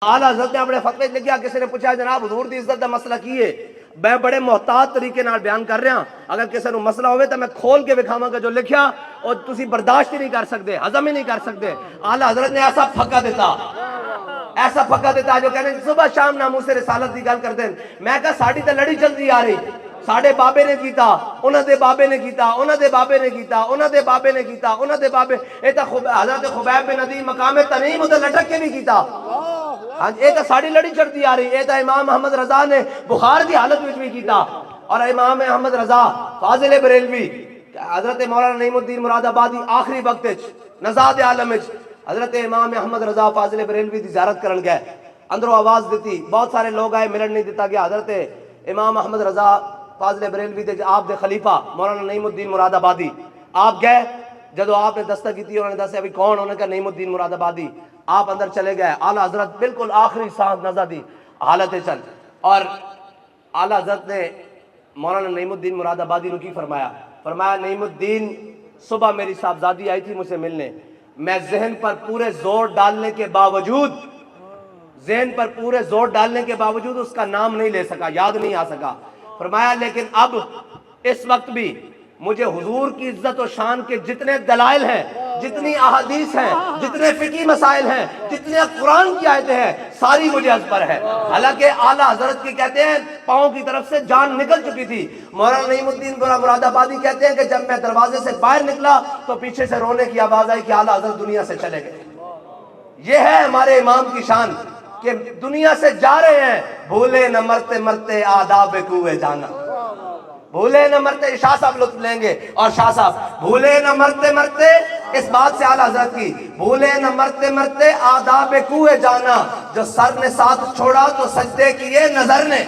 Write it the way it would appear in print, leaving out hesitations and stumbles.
आला हज़रत ने अपने फतवे लिखा, किसी ने पूछा जनाब हुजूर दी इज्जत दा मसला की है, मैं बड़े मोहतात तरीके नाल बयान कर रहा, अगर किसी को मसला होवे तो मैं खोल के विखावांगा जो लिखा और तुसी बर्दाश्त ही नहीं कर सकते, हजम ही नहीं कर सकते। आला हज़रत ने ऐसा फक्का दिता, ऐसा फक्का दिता जो कहने सुबह शाम नामू से रिसालत की गल करते हैं। मैं कहा साड़ी तो लड़ी चलती आ रही, साढ़े बाबे ने कीता, उन्हां दे बाबे ने कीता, उन्हां दे बाबे ने कीता, उन्हां दे बाबे ने कीता, उन्हां दे बाबे, ये तो हज़रत खुबैब बिन अदी मकाम तनीम उते लटक के भी कीता। हाँ ये तो साड़ी लड़ी चढ़ती आ रही, ये तो इमाम मोहम्मद रजा ने बुखार की हालत में भी कीता। और इमाम मोहम्मद रजा फाजिल बरेलवी हज़रत मौलाना नईमुद्दीन मुरादाबादी आखिरी वक्त नज़ाद आलम हज़रत इमाम मोहम्मद रजा फाजिल बरेलवी की ज़ियारत करन गए, अंदरों आवाज़ दी, बहुत सारे लोग आए, मिलन नहीं दिता गया। हज़रत इमाम मोहम्मद रजा फाजिल बरेलवी दे आप दे खलीफा मौलाना नईमुद्दीन मुरादाबादी आप गए, जब आपने दस्तक की उन्होंने दसा अभी कौन, उन्होंने कहा नईमुद्दीन मुरादाबादी। आप अंदर चले गए, आला हज़रत बिल्कुल आखिरी सांस नज़ादी हालत चल, और आला हज़रत ने मौलाना नईमुद्दीन मुरादाबादी ने की फरमाया, फरमाया नईमुद्दीन सुबह मेरी साहबजादी आई थी मुझसे मिलने, मैं जहन पर पूरे जोर डालने के बावजूद, जहन पर पूरे जोर डालने के बावजूद उसका नाम नहीं ले सका, याद नहीं आ सका। फरमाया लेकिन अब इस वक्त भी मुझे हुजूर की इज्जत और शान के जितने दलाइल हैं, जितनी अहादीस हैं, जितने फिकी मसाइल हैं, जितने कुरान की आयतें हैं, सारी मुझे अज़बर है। हालांकि आला हज़रत की कहते हैं पाँव की तरफ से जान निकल चुकी थी। मौलाना नईमुद्दीन मुरादाबादी कहते हैं कि जब मैं दरवाजे से बाहर निकला तो पीछे से रोने की आवाज़ आई कि आला हज़रत दुनिया से चले गए। ये है हमारे इमाम की शान कि दुनिया से जा रहे हैं, भूले न मरते मरते आदाब कुए जाना, भूले न मरते, शाह साहब लुत्फ लेंगे, और शाह साहब भूले न मरते मरते, इस बात से आला हज़रत की, भूले न मरते मरते आदाब कुए जाना, जो सर ने साथ छोड़ा तो सजदे किए नजर ने,